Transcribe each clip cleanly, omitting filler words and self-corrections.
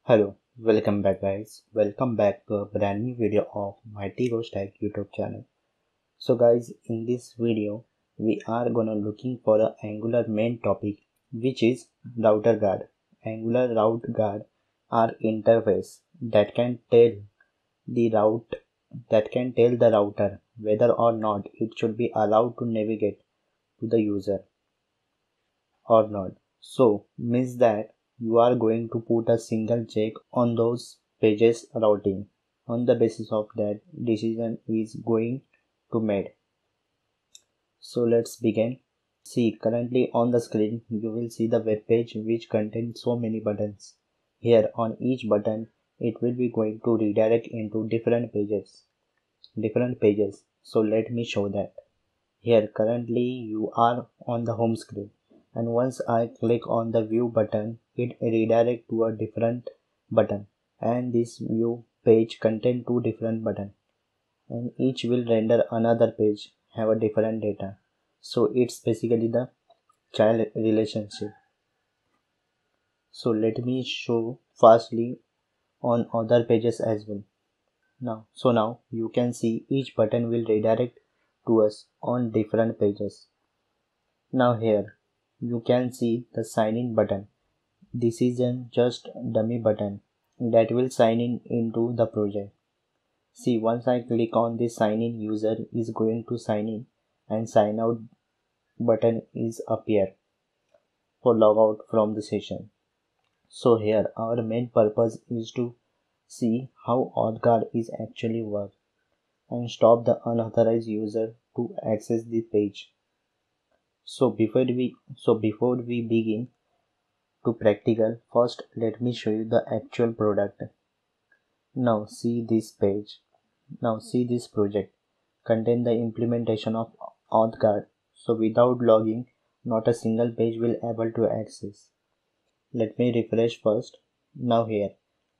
Hello, welcome back guys. Welcome back to a brand new video of Mighty Ghost Tech YouTube channel. So guys, in this video, we are gonna looking for a Angular main topic, which is router guard. Angular route guard are interface that can tell the route that can tell the router whether or not it should be allowed to navigate to the user or not. So means that you are going to put a single check on those pages routing. On the basis of that, decision is going to made. So let's begin. See, currently on the screen you will see the web page which contains so many buttons. Here on each button it will be going to redirect into different pages. So let me show that. Here currently you are on the home screen, and once I click on the view button it redirects to a different button, and this view page contain two different buttons, and each will render another page have a different data. So it's basically the child relationship. So let me show fastly on other pages as well. Now you can see each button will redirect to us on different pages. Now here you can see the sign in button. This is an just dummy button that will sign in into the project. See, once I click on this sign in, user is going to sign in and sign out button is appear for log out from the session. So here our main purpose is to see how AuthGuard is actually work and stop the unauthorized user to access the page. So before we begin to practical, first let me show you the actual product. Now see this page. Now see this project contain the implementation of AuthGuard. So without logging, not a single page will able to access. Let me refresh first. Now here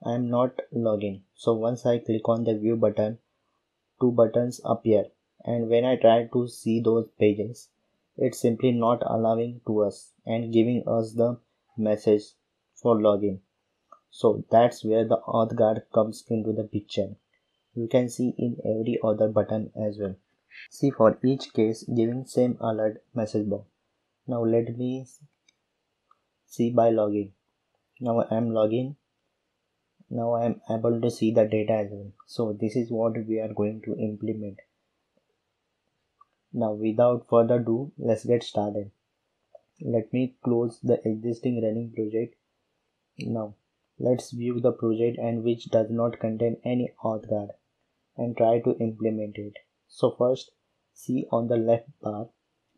I am not logging. So once I click on the view button, two buttons appear, and when I try to see those pages, it's simply not allowing to us and giving us the message for login. So that's where the AuthGuard comes into the picture. You can see in every other button as well. See, for each case giving same alert message box. Now let me see by login. Now I am login. Now I am able to see the data as well. So this is what we are going to implement. Now without further ado, let's get started. Let me close the existing running project. Now let's view the project and which does not contain any AuthGuard and try to implement it. So first, see on the left bar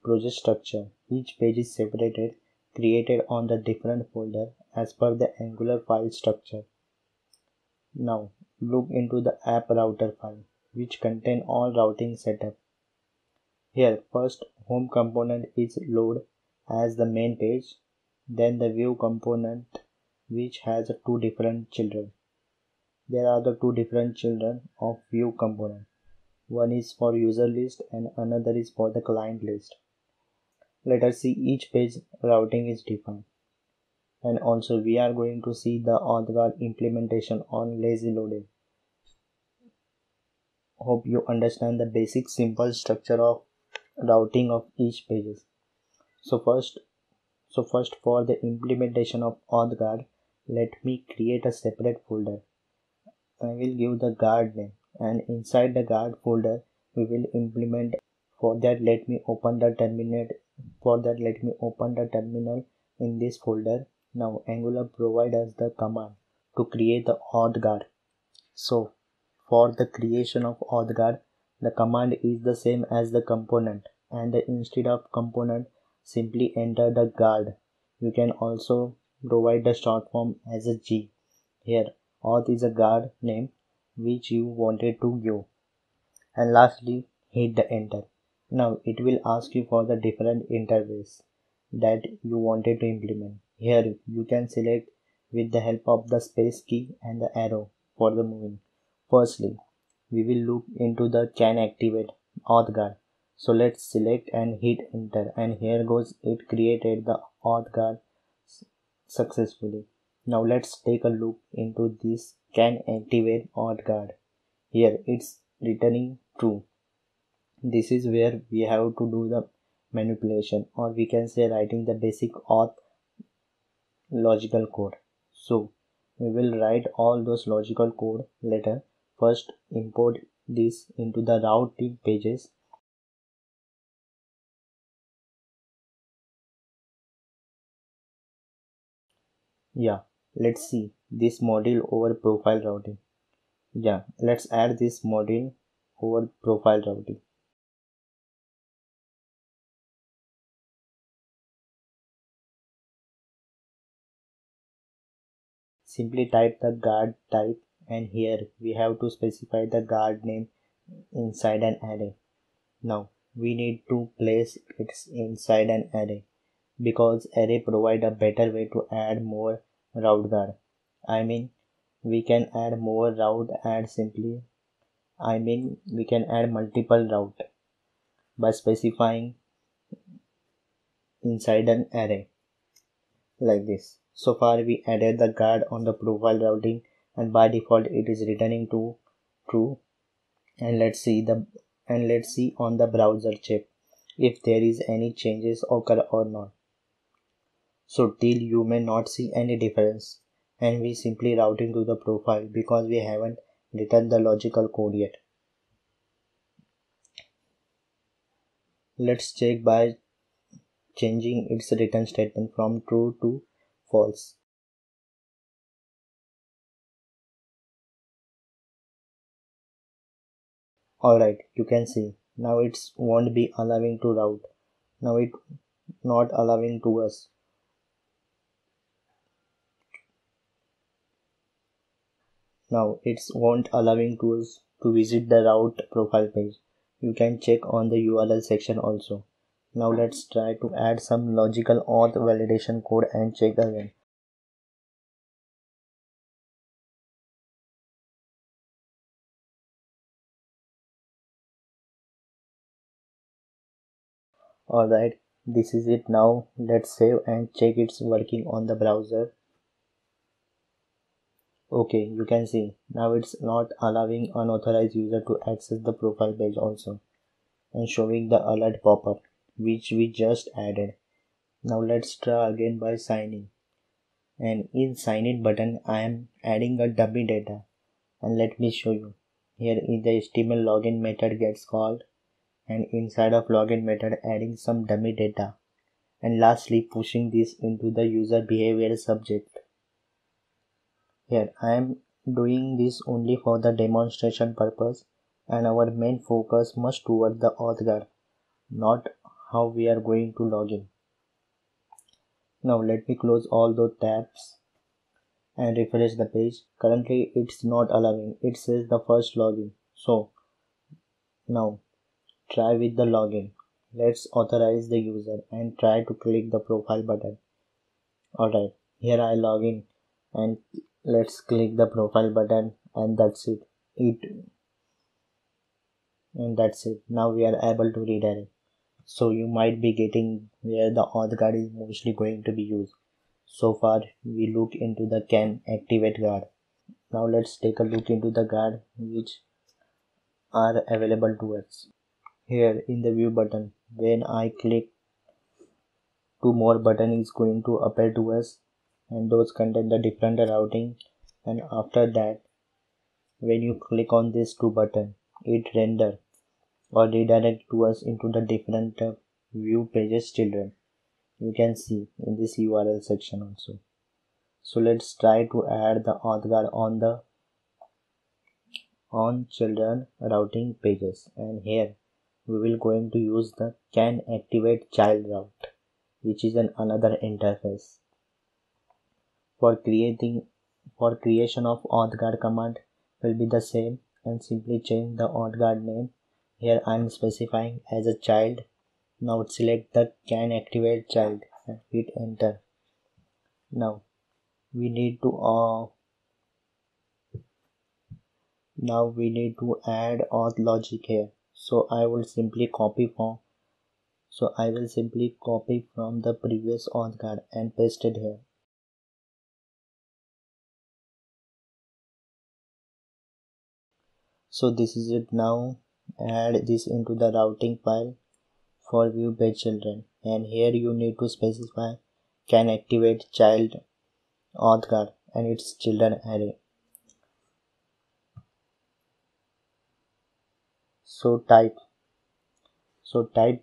project structure. Each page is separated, created on the different folder as per the Angular file structure. Now look into the app router file which contain all routing setup. Here first home component is loaded as the main page, then the view component which has two different children. There are the two different children of view component. One is for user list and another is for the client list. Let us see each page routing is defined. And also we are going to see the AuthGuard implementation on lazy loading. Hope you understand the basic simple structure of routing of each pages. So first for the implementation of AuthGuard, let me create a separate folder. I will give the guard name, and inside the guard folder we will implement. For that let me open the terminal in this folder. Now Angular provide us the command to create the AuthGuard. So for the creation of AuthGuard, the command is the same as the component, and instead of component simply enter the guard. You can also provide the short form as a G. Here auth is a guard name which you wanted to give, and lastly hit the enter. Now it will ask you for the different interface that you wanted to implement. Here you can select with the help of the space key and the arrow for the moving. Firstly, we will look into the can activate AuthGuard. So let's select and hit enter, and here goes it created the AuthGuard successfully. Now let's take a look into this can activate auth guard. Here it's returning true. This is where we have to do the manipulation, or we can say writing the basic auth logical code. So we will write all those logical code later. First import this into the routing pages. Yeah, let's see this module over profile routing. Yeah, let's add this module over profile routing. Simply type the guard type, and here we have to specify the guard name inside an array. Now we need to place it inside an array because array provide a better way to add more route guard. I mean we can add more route add simply. We can add multiple route by specifying inside an array like this. So far we added the guard on the profile routing, and by default it is returning to true. And let's see on the browser check if there is any changes occur or not. So till you may not see any difference, and we simply routing to the profile because we haven't written the logical code yet. Let's check by changing its return statement from true to false. Alright, you can see now it's won't be allowing to route. Now it not allowing to us. Now it's won't allowing to us to visit the route profile page. You can check on the URL section also. Now let's try to add some logical auth validation code and check again. Alright, this is it now. Let's save and check it's working on the browser. Okay, you can see now it's not allowing unauthorized user to access the profile page also, and showing the alert pop-up which we just added. Now let's try again by signing, and in sign in button I am adding a dummy data, and let me show you. Here in the HTML login method gets called, and inside of login method adding some dummy data, and lastly pushing this into the user behavior subject. Here I am doing this only for the demonstration purpose, and our main focus must toward the auth guard, not how we are going to log in. Now let me close all those tabs and refresh the page. Currently it's not allowing, it says the first login. So now try with the login. Let's authorize the user and try to click the profile button. Alright, here I log in, and let's click the profile button, and that's it. Now we are able to redirect. So you might be getting where the auth guard is mostly going to be used. So far we look into the can activate guard. Now let's take a look into the guard which are available to us. Here in the view button, when I click, two more button is going to appear to us, and those contain the different routing. And after that, when you click on these two button, it render or redirect to us into the different view pages children. You can see in this URL section also. So let's try to add the auth guard on the on children routing pages, and here we will going to use the can activate child route, which is another interface for creation of auth guard command will be the same, and simply change the auth guard name. Here I am specifying as a child. Now select the can activate child and hit enter. Now we need to add auth logic here. So I will simply copy from the previous auth guard and paste it here. So this is it. Now add this into the routing file for view page children, and here you need to specify can activate child auth guard and its children array. So type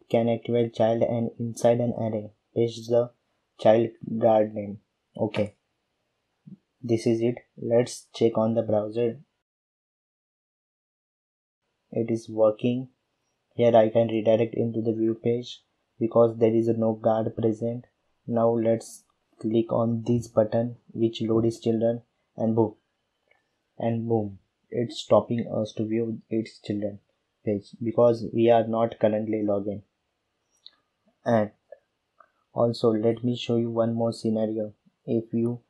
can activate child, and inside an array paste the child guard name. Okay, this is it. Let's check on the browser. It is working. Here I can redirect into the view page because there is no guard present. Now let's click on this button which loads children, and boom, it's stopping us to view its children page because we are not currently logged in. And also let me show you one more scenario. If you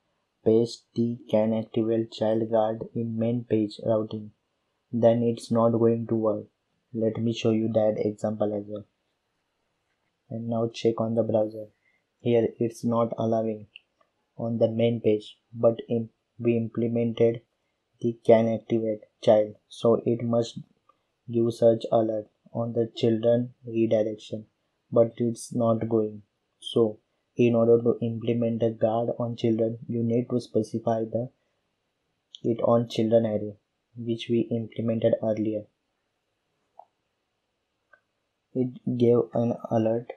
paste the can activate child guard in main page routing, then it's not going to work. Let me show you that example as well. And now check on the browser. Here it's not allowing on the main page, but we implemented the can activate child, so it must give search alert on the children redirection, but it's not going. So in order to implement the guard on children, you need to specify it on children array, which we implemented earlier. It gave an alert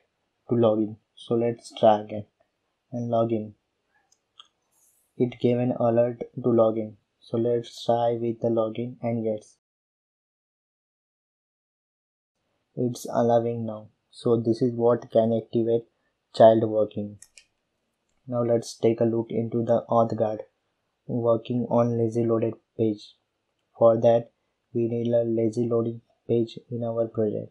to login. So let's try again and log in. It gave an alert to login. So let's try with the login, and yes, it's allowing now. So this is what can activate child working. Now let's take a look into the auth guard working on lazy loaded page. For that we need a lazy loading page in our project.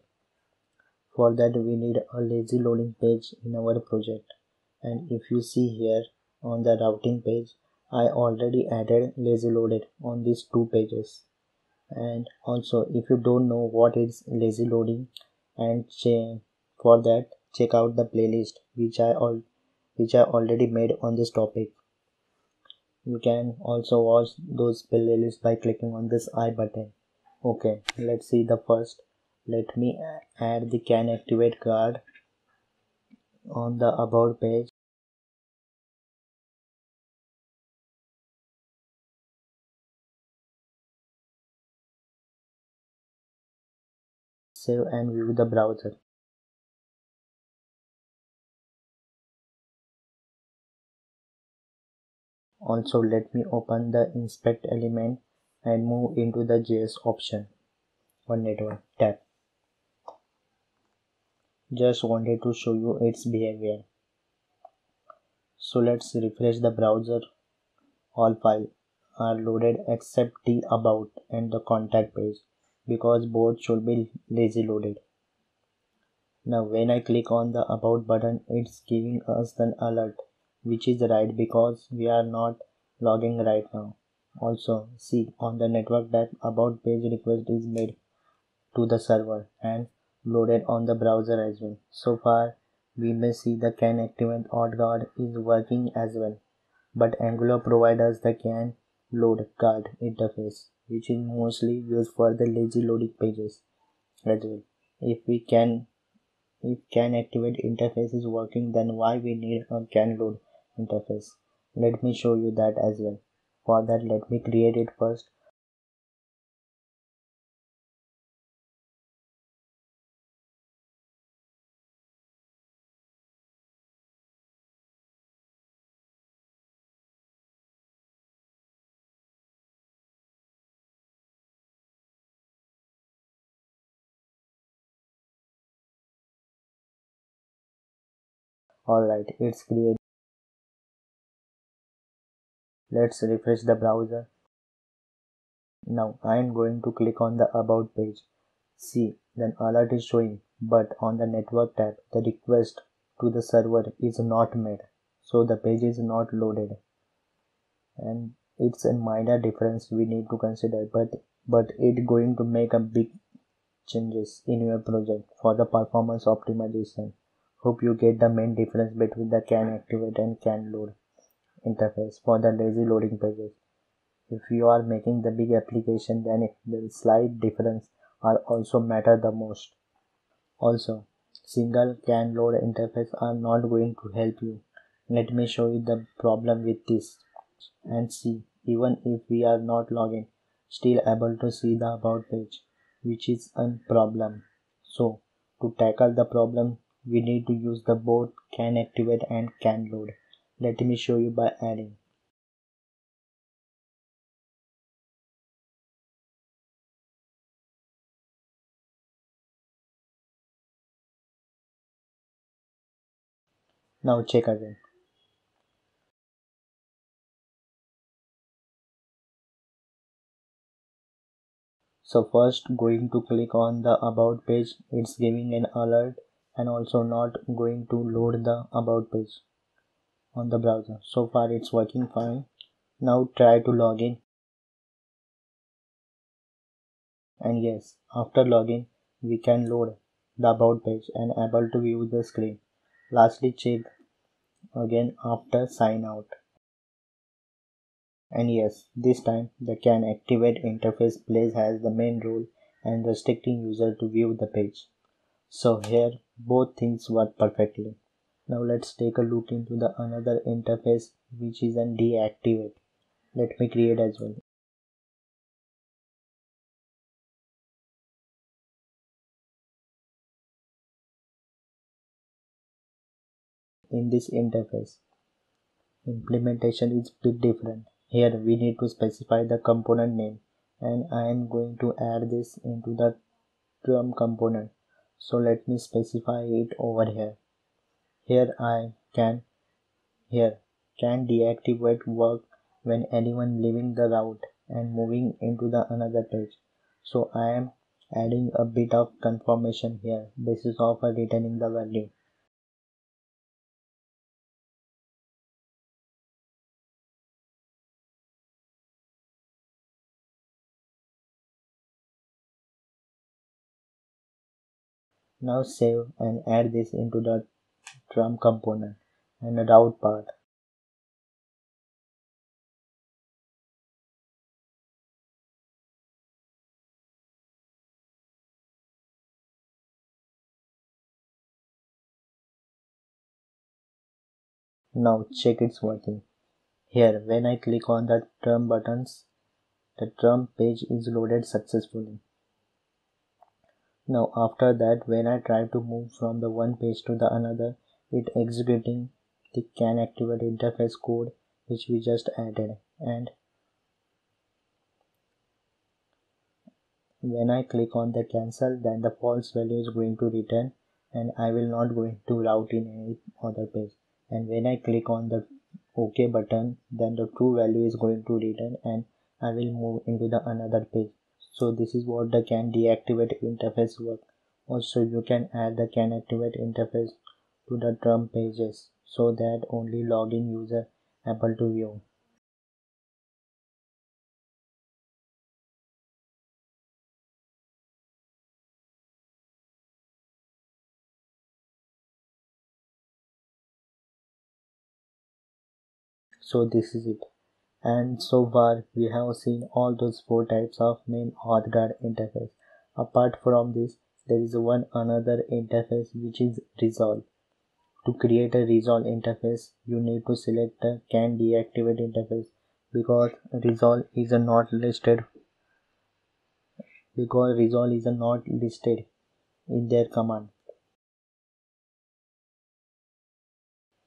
And if you see here on the routing page, I already added lazy loaded on these two pages. And also if you don't know what is lazy loading, and for that check out the playlist which I already made on this topic. You can also watch those playlists by clicking on this I button. Okay, let's see the first. Let me add the can activate guard on the about page. Save and view the browser. Also let me open the inspect element and move into the JS option on network tab. Just wanted to show you its behavior. So let's refresh the browser. All files are loaded except the about and the contact page because both should be lazy loaded. Now when I click on the about button, it's giving us an alert, which is right because we are not logging right now. Also see on the network that about page request is made to the server and loaded on the browser as well. So far we may see the can activate auth guard is working as well, but Angular provides us the can load guard interface, which is mostly used for the lazy loading pages as well. If can activate interface is working, then why we need a can load interface? Let me show you that as well. For that let me create it first. Alright, it's created. Let's refresh the browser. Now I am going to click on the about page. See, then alert is showing, but on the network tab, the request to the server is not made, so the page is not loaded. And it's a minor difference we need to consider, but it going to make a big changes in your project for the performance optimization. Hope you get the main difference between the can activate and can load interface for the lazy loading pages. If you are making the big application, then the slight difference are also matter the most. Also, single can load interface are not going to help you. Let me show you the problem with this. And see, even if we are not logging, still able to see the about page, which is a problem. So to tackle the problem, we need to use the both can activate and can load. Let me show you by adding. Now check again. So first going to click on the about page, it's giving an alert and also not going to load the about page on the browser. So far it's working fine. Now try to log in, and yes, after login we can load the about page and able to view the screen. Lastly, check again after sign out, and yes, this time the can activate interface plays as the main role and restricting user to view the page. So here both things work perfectly. Now let's take a look into the another interface which is an deactivate. Let me create as well. In this interface, implementation is bit different. Here we need to specify the component name, and I am going to add this into the Trump component. So let me specify it over here. Here I can here can deactivate work when anyone leaving the route and moving into the another page. So I am adding a bit of confirmation here basis of returning the value. Now save and add this into the Trump component and the route part. Now check it's working. Here when I click on the Trump buttons, the Trump page is loaded successfully. Now after that, when I try to move from the one page to the another, it executing the can activate interface code which we just added, and when I click on the cancel, then the false value is going to return and I will not going to route in any other page. And when I click on the OK button, then the true value is going to return and I will move into the another page. So this is what the can deactivate interface work. Also you can add the can activate interface to the Trump pages so that only login user able to view. So this is it. And so far we have seen all those four types of main auth guard interface. Apart from this, there is one another interface which is resolve. To create a resolve interface, you need to select the can deactivate interface because resolve is not listed in their command.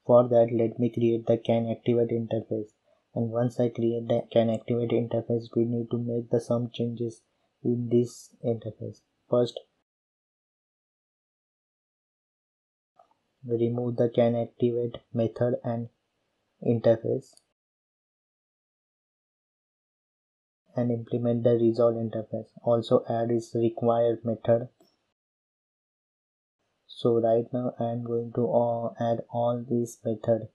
For that, let me create the can activate interface. And once I create the can activate interface, we need to make the some changes in this interface. First, remove the can activate method and interface and implement the resolve interface. Also add is required method. So right now I am going to add all these method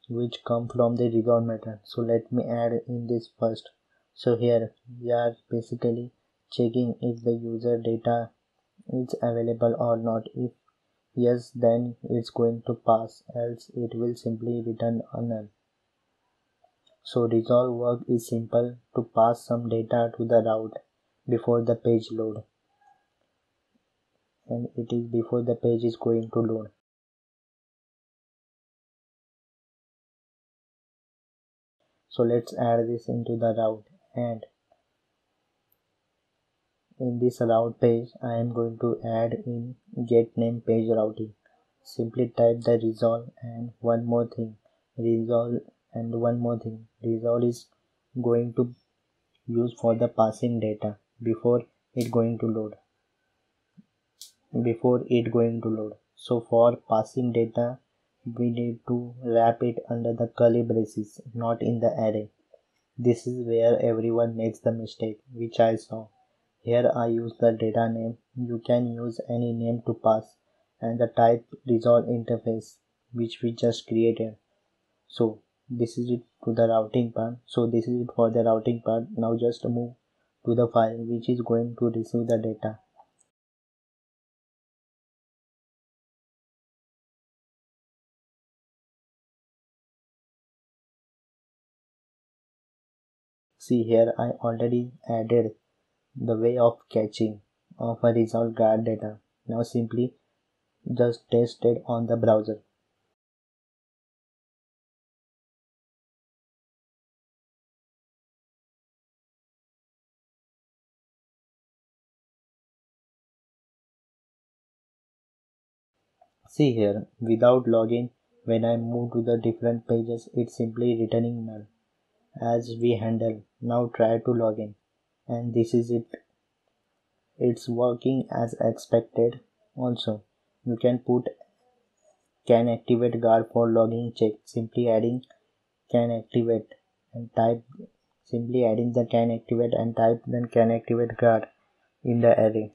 which come from the resolve method. So let me add in this first. So here we are basically checking if the user data is available or not. If yes, then it's going to pass, else it will simply return a null. So resolve work is simple to pass some data to the route before the page load, and it is before the page is going to load. So let's add this into the route, and in this route page I am going to add in get name page routing. Simply type the resolve and one more thing. Resolve Resolve is going to use for the passing data before it going to load. So for passing data we need to wrap it under the curly braces, not in the array. This is where everyone makes the mistake, which I saw. Here I use the data name. You can use any name to pass, and the type resolve interface which we just created. So this is it to the routing part. So this is it for the routing part. Now just move to the file which is going to receive the data. See here I already added the way of catching of a resolve guard data. Now simply just test it on the browser. See here, without login, when I move to the different pages, it's simply returning null as we handle. Now try to login, and this is it. It's working as expected. Also, you can put can activate guard for logging check. Simply adding can activate and type simply adding the can activate and type then can activate guard in the array.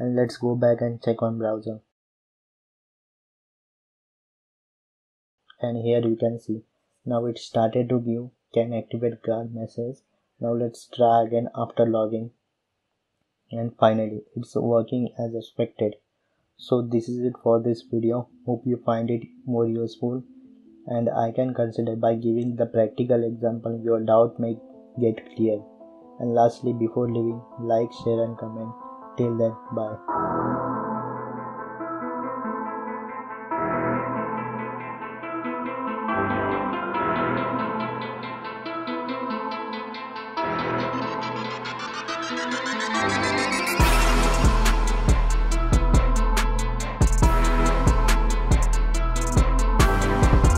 And let's go back and check on browser. And here you can see now it started to give can activate guard message. Now let's try again after login, and finally it's working as expected. So this is it for this video. Hope you find it more useful, and I can consider by giving the practical example your doubt may get clear. And lastly, before leaving, like, share and comment. Till then, bye.